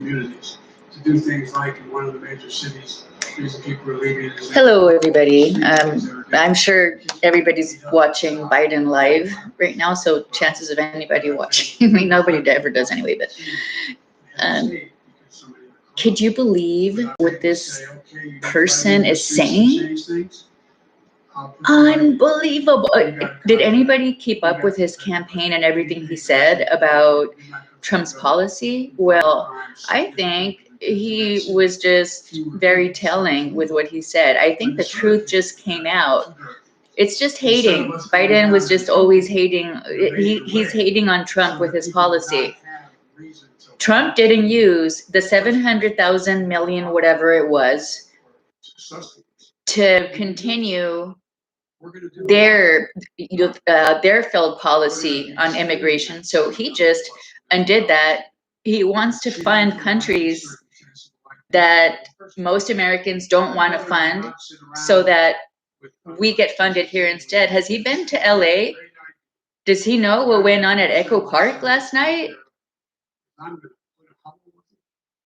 communities to do things like in one of the major cities, reason people are leaving. Hello, everybody. I'm sure everybody's watching Biden live right now, so chances of anybody watching, I mean, nobody ever does anyway, but um, could you believe what this person is saying? Unbelievable. Did anybody keep up with his campaign and everything he said about Trump's policy? Well, I think he was just very telling with what he said. I think the truth just came out. It's just hating. Biden was just always hating. He's hating on Trump with his policy. Trump didn't use the 700,000 million, whatever it was, to continue their failed policy on immigration. So he just undid that. He wants to fund countries that most Americans don't want to fund so that we get funded here instead. Has he been to LA? Does he know what went on at Echo Park last night?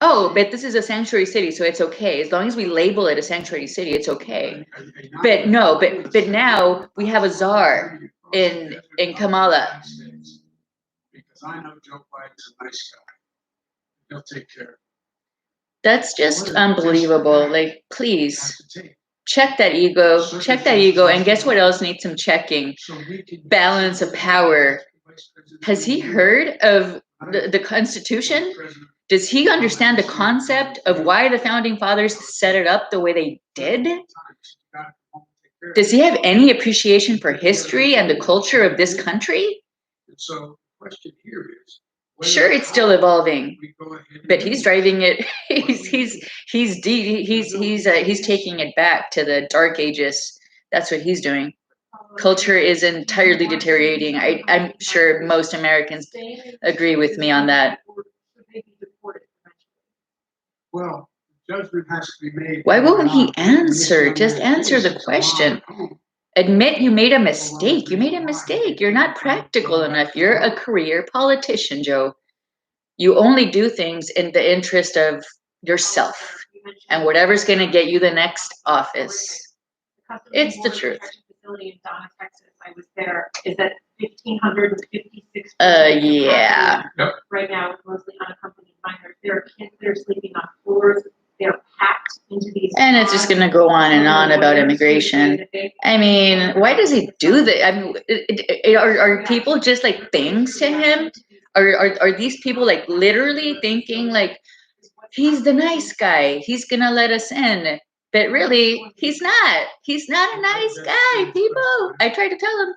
Oh, but this is a sanctuary city, so it's okay. As long as we label it a sanctuary city, it's okay. But no, but now we have a czar in Kamala. Because I know Joe Biden's a nice guy. He'll take care of it. That's just unbelievable. Like, please check that ego, and guess what else needs some checking? Balance of power. Has he heard of the Constitution? Does he understand the concept of why the founding fathers set it up the way they did? Does he have any appreciation for history and the culture of this country? So the question here is, sure, it's still evolving, but he's driving it. He's taking it back to the dark ages. That's what he's doing. Culture is entirely deteriorating. I'm sure most Americans agree with me on that. Well, judgment has to be made. Why won't he answer? Just answer the question. Admit you made a mistake. You made a mistake. You're not practical enough. You're a career politician, Joe. You only do things in the interest of yourself and whatever's going to get you the next office. It's the truth. In Donna, Texas, I was there. Is at 1,556. Yeah. Right now, mostly unaccompanied minors. There are kids that are sleeping on floors. They're packed into these. And it's just going to go on and on about immigration. I mean, why does he do that? I mean, are people just like things to him? Are these people like literally thinking like he's the nice guy? He's going to let us in. But really, he's not. He's not a nice guy, people. I tried to tell him.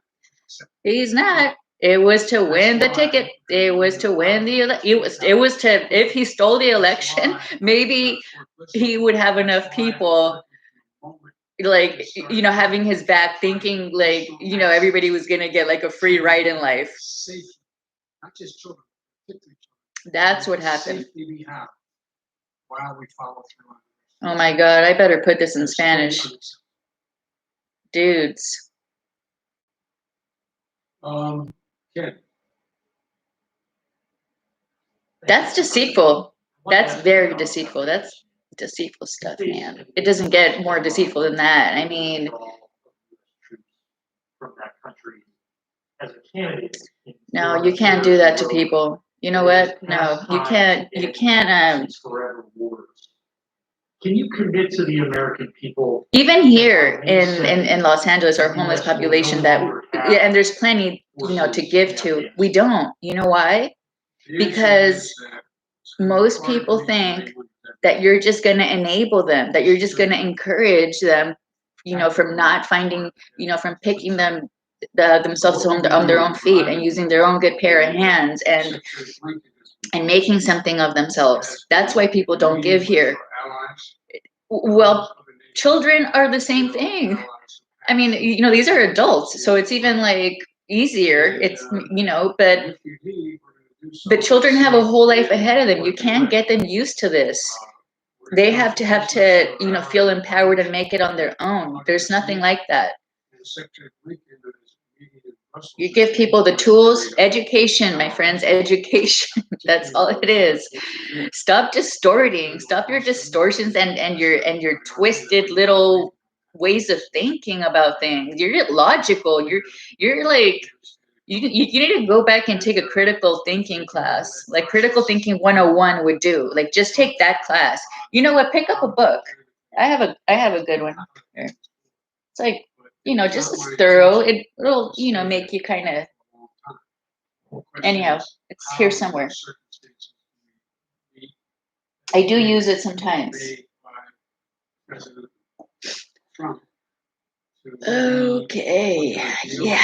He's not. It was to win the ticket. It was to win the it was to, if he stole the election, maybe he would have enough people like, you know, having his back, thinking like, you know, everybody was going to get like a free ride in life. That's what happened. While we follow through on it. Oh my God, I better put this in Spanish. Dudes. Ken. That's deceitful. That's very deceitful. That's deceitful stuff, man. It doesn't get more deceitful than that. I mean, from that country as a candidate. No, you can't do that to people. You know what? No, you can't. You can't. Forever wars. Can you commit to the American people? Even here in Los Angeles, our homeless population and there's plenty, you know, to give to. We don't. You know why? Because most people think that you're just going to enable them, that you're just going to encourage them, you know, from not finding, you know, from picking themselves on their own feet and using their own good pair of hands and making something of themselves. That's why people don't give here. Well, children are the same thing. I mean, you know, these are adults, so it's even like easier. It's, you know, but children have a whole life ahead of them. You can't get them used to this. They have to, you know, feel empowered and make it on their own. There's nothing like that. You give people the tools, education, my friends, education. That's all it is. Stop distorting. Stop your distortions and your twisted little ways of thinking about things. You're logical. You're like you need to go back and take a critical thinking class, like critical thinking 101 would do. Like just take that class. You know what? Pick up a book. I have a good one here. It's like, just as thorough. It'll, make you kind of, anyhow, it's here somewhere. I do use it sometimes. Okay, yeah.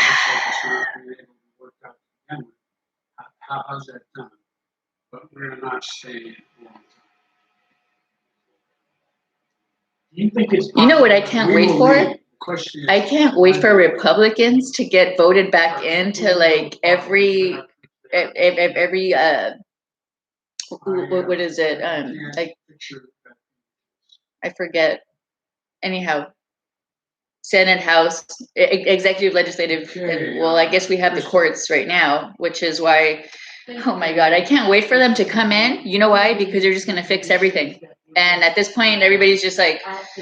How's that done? But we're not staying long time. Do you think it's? You know what I can't wait for? I can't wait for Republicans to get voted back into like every what is it? Like I forget. Anyhow, Senate, House, executive, legislative, and well, I guess we have the courts right now, which is why, oh my God, I can't wait for them to come in. You know why? Because they're just going to fix everything. And at this point, everybody's just like, oh,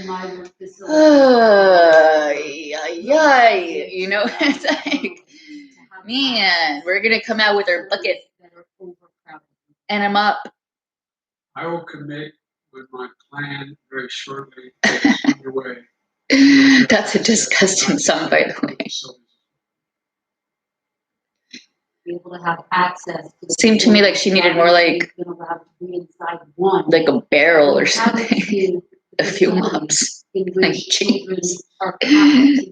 it's like, man, we're going to come out with our bucket and I'm up. I will commit with my plan very shortly. It's underway. That's a disgusting song, by the way. Be able to have access to the Seemed to me like she needed more like a barrel or something. A few mops. Like, jeez.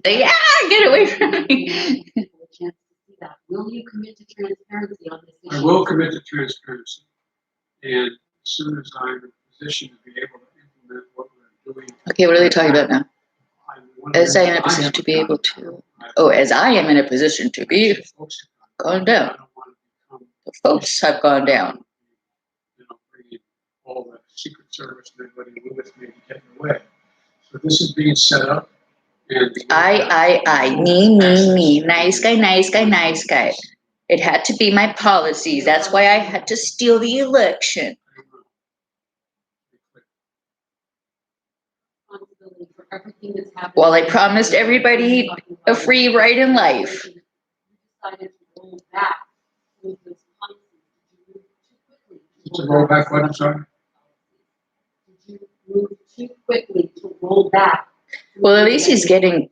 Yeah, get away from me. Will you commit to transparency on this issue? I will commit to transparency. And as soon as I'm in a position to be able to implement what we're doing. Okay, what are they talking about now? As I am in a position to be able to. Oh, as I am in a position to be. Gone down. The folks have gone down. Bringing all the Secret Service and everybody with me to get in the way. So this is being set up. And me. Nice guy, nice guy, nice guy. It had to be my policies. That's why I had to steal the election. Well, I promised everybody a free ride in life. To roll back what, I'm sorry? Did you move too quickly to roll back? Well, at least he's getting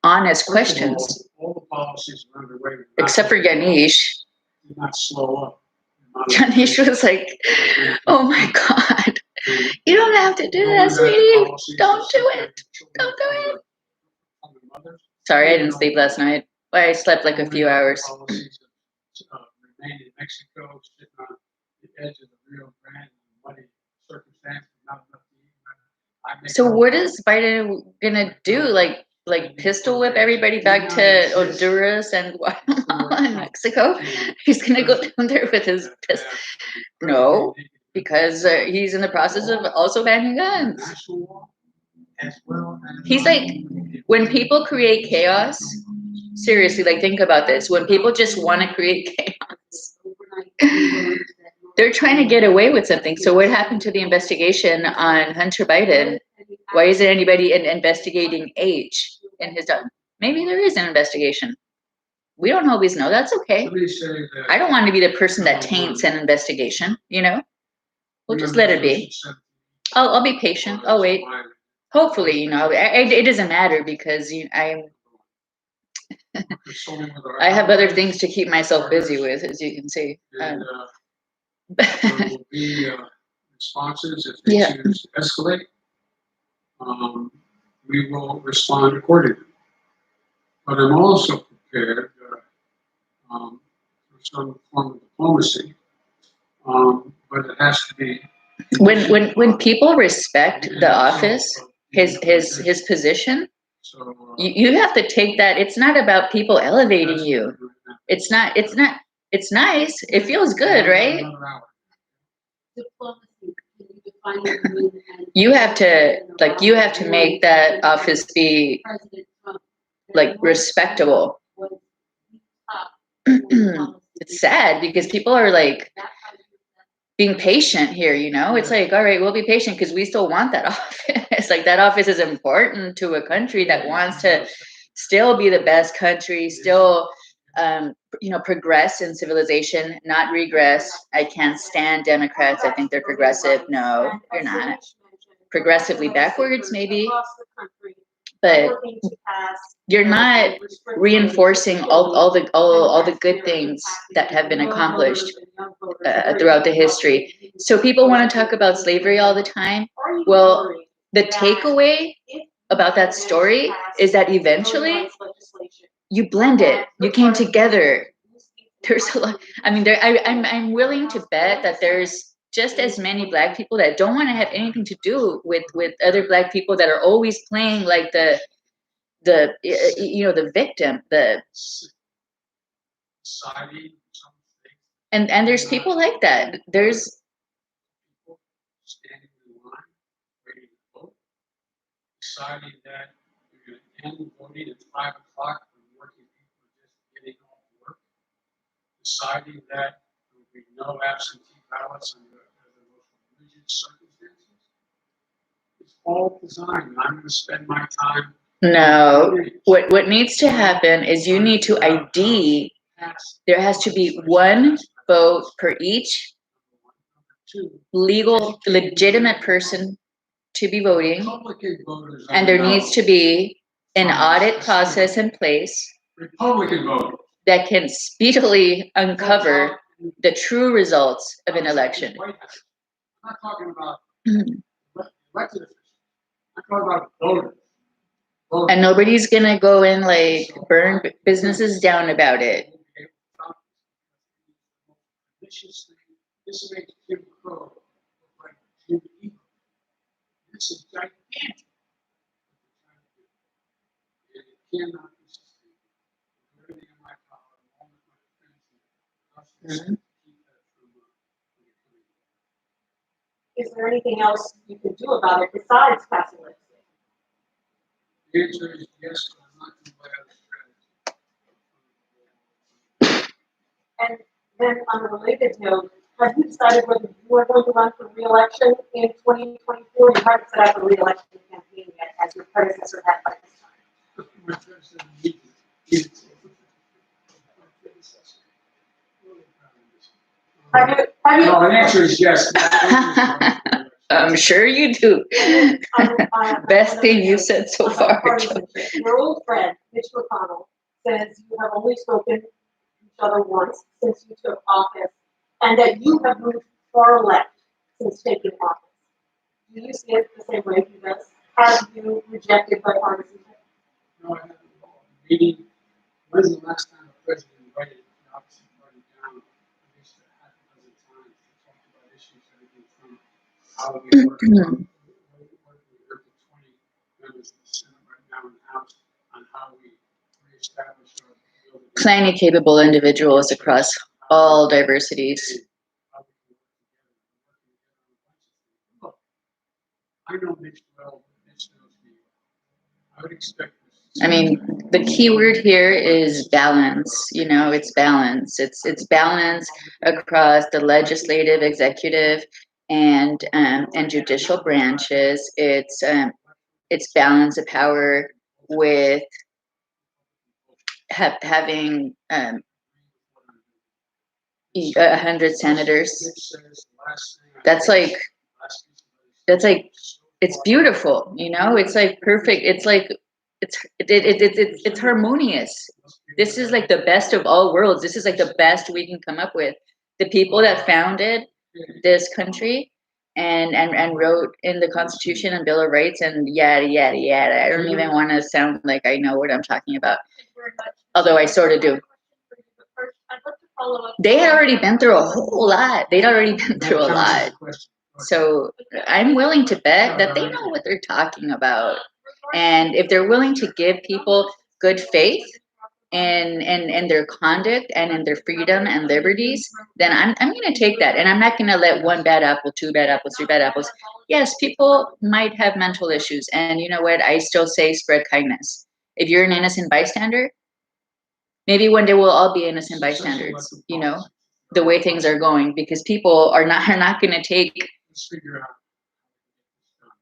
honest questions. All the policies are underway. Except for Ganesh. Do not slow up. Ganesh was like, oh my God. You don't have to do that, sweetie. Don't do it. Don't do it. Sorry, I didn't sleep last night. I slept like a few hours. Remain in Mexico, sitting on the edge of the Rio Grande, muddy circumstances, not enough to eat. So what is Biden gonna do? Like pistol whip everybody back to Honduras and Guatemala and Mexico? He's gonna go down there with his pistol? No, because he's in the process of also banning guns. He's like, when people create chaos, seriously, like think about this. When people just want to create chaos, they're trying to get away with something. So what happened to the investigation on Hunter Biden? Why isn't anybody investigating H in his dog? Maybe there is an investigation. We don't always know. That's okay. I don't want to be the person that taints an investigation, We'll just let it be. I'll be patient. I'll wait. Hopefully, it doesn't matter because I have other things to keep myself busy with, as you can see. There will be responses if they choose to escalate. We will respond accordingly. But I'm also prepared for some form of diplomacy. But it has to be. When people respect the office, his position, you have to take that. It's not about people elevating you. It's not. It's nice. It feels good, right? You have to make that office be like respectable. It's sad because people are like being patient here, you know? It's like, all right, we'll be patient because we still want that office. Like that office is important to a country that wants to still be the best country, still progress in civilization, not regress. I can't stand Democrats. I think they're progressive. No, you're not. Progressively backwards, maybe. But you're not reinforcing all the good things that have been accomplished throughout the history. So people want to talk about slavery all the time. Well, the takeaway about that story is that eventually you blend it. You came together. There's a lot. I mean, I'm willing to bet that there's just as many Black people that don't want to have anything to do with other Black people that are always playing like the victim, and there's people like that. There's standing in line, waiting to vote, deciding that you're going to end voting at 5 o'clock when working people are just getting off work, deciding that there will be no absentee ballots under the most rigid circumstances. It's all designed. I'm going to spend my time. No. What needs to happen is you need to ID. There has to be one vote per each legal, legitimate person to be voting, and there needs to be an audit process in place Republican voters that can speedily uncover the true results of an election. I'm not talking about elected officials. I'm talking about voters. And nobody's gonna go and like burn businesses down about it. This makes Jim Crow look like Jim Eagle. This is gigantic. And it cannot be sustained. Everything in my power, along with my friends, to keep that from becoming. Is there anything else you can do about it besides passing legislation? The answer is yes, but I'm not going to buy out strategy. And then on a related note, have you decided whether you are going to run for re-election in 2024? You haven't set up a re-election campaign yet, as your predecessor had by this time. My predecessor needed to. No, the answer is yes. I'm sure you do. Best thing you said so far. Your old friend, Mitch McConnell, says you have only spoken to each other once since you took office, and that you have moved far left since taking office. Do you see it the same way he does? Have you rejected bipartisanship? No, I haven't. Meaning, when's the last time a president invited the opposite party down at least a half a dozen times to talk about issues that have been from how we work? What we heard to 20 members of the Senate right now in the House on how we reestablish our ability. Plenty capable individuals across all diversities. Look, I know Mitch well, Mitch knows me. I would expect this. I mean, the key word here is balance. You know, it's balance. It's balance across the legislative, executive, and judicial branches. It's balance of power with having 100 senators. That's like it's beautiful. You know, it's like perfect. It's like it's harmonious. This is like the best of all worlds. This is like the best we can come up with. The people that founded this country and wrote in the Constitution and Bill of Rights and yada yada yada. I don't even want to sound like I know what I'm talking about, although I sort of do. They had already been through a whole lot. They'd already been through a lot. So I'm willing to bet that they know what they're talking about. And if they're willing to give people good faith in their conduct and in their freedom and liberties, then I'm going to take that. And I'm not going to let one bad apple, two bad apples, three bad apples. Yes, people might have mental issues. And you know what? I still say spread kindness. If you're an innocent bystander, maybe one day we'll all be innocent bystanders, you know, the way things are going, because people are not going to take Let's figure out.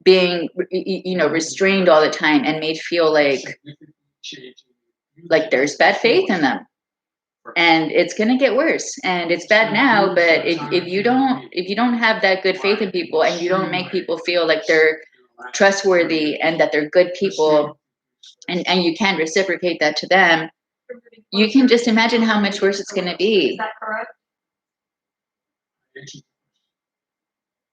being, you know, restrained all the time and made feel like there's bad faith in them. And it's going to get worse, and it's bad now, but if you don't have that good faith in people, and you don't make people feel like they're trustworthy and that they're good people, and you can reciprocate that to them, you can just imagine how much worse it's going to Is be. that correct?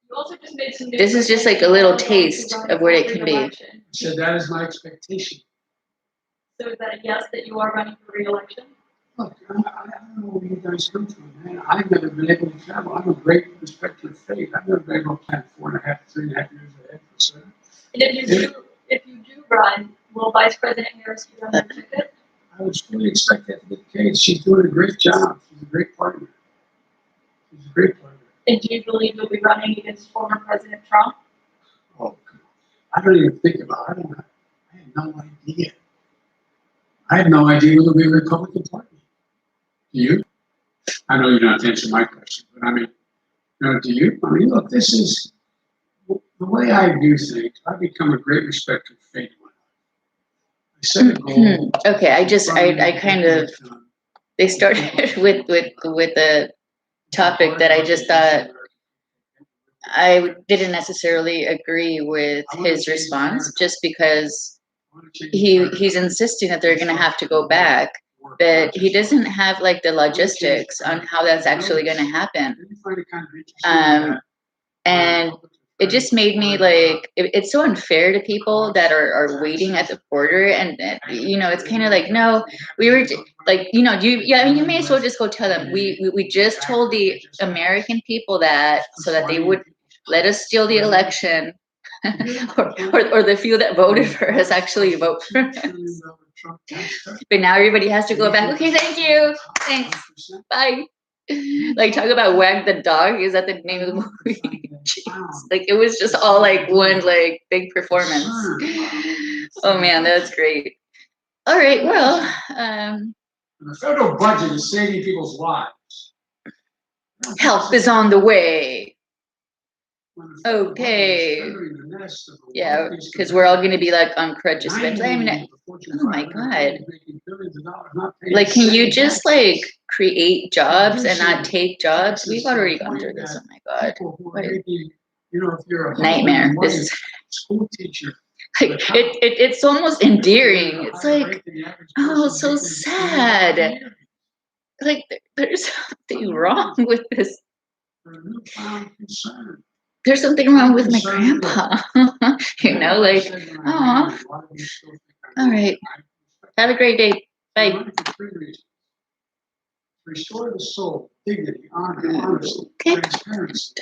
You also just made some. This is just like a little taste of what it can be. So that is my expectation. So is that a yes, that you are running for re-election? Look, I don't know where you guys come from, man. I've never been able to travel. I'm a great respecter of faith. I've never been able to plan 3.5 years ahead for certain. And if you do run, will Vice President Harris be on your ticket? I would fully expect that to be the case. She's doing a great job. She's a great partner. She's a great partner. And do you believe you'll be running against former President Trump? Oh, come on. I don't even think about it. I had no idea. I had no idea whether we were a Republican Party. Do you? I know you don't have to answer my question, but I mean, you know, do you? I mean, look, this is the way I do things. I become a great respecter of fate in my life. I set a goal. Okay, I kind of, they started with the topic that I just thought I didn't necessarily agree with his response, just because he's insisting that they're going to have to go back, but he doesn't have like the logistics on how that's actually going to happen. And it just made me like, it's so unfair to people that are waiting at the border, and you know, it's kind of like, no, we were like, you know, I mean, you may as well just go tell them we just told the American people that, so that they would let us steal the election, or the few that voted for us actually vote for us. But now everybody has to go back. Okay, thank you, thanks, bye. Like, talk about Wag the Dog. Is that the name of the movie? Jeez. Like, it was just all like one like big performance. Oh man, that's great. All right, well, the federal budget is saving people's lives. help is on the way. Okay. Yeah, because we're all going to be like on crutches eventually. I mean, oh my God. Like, can you just like create jobs and not take jobs? We've already gone through this. Oh my God. What is, nightmare. This is school teacher. Like, it's almost endearing. It's like, oh, so sad. Like, there's something wrong with this. There's something wrong with my grandpa. You know, like, oh. All right. Have a great day. Bye. Restore the soul, dignity, honor, honesty, transparency.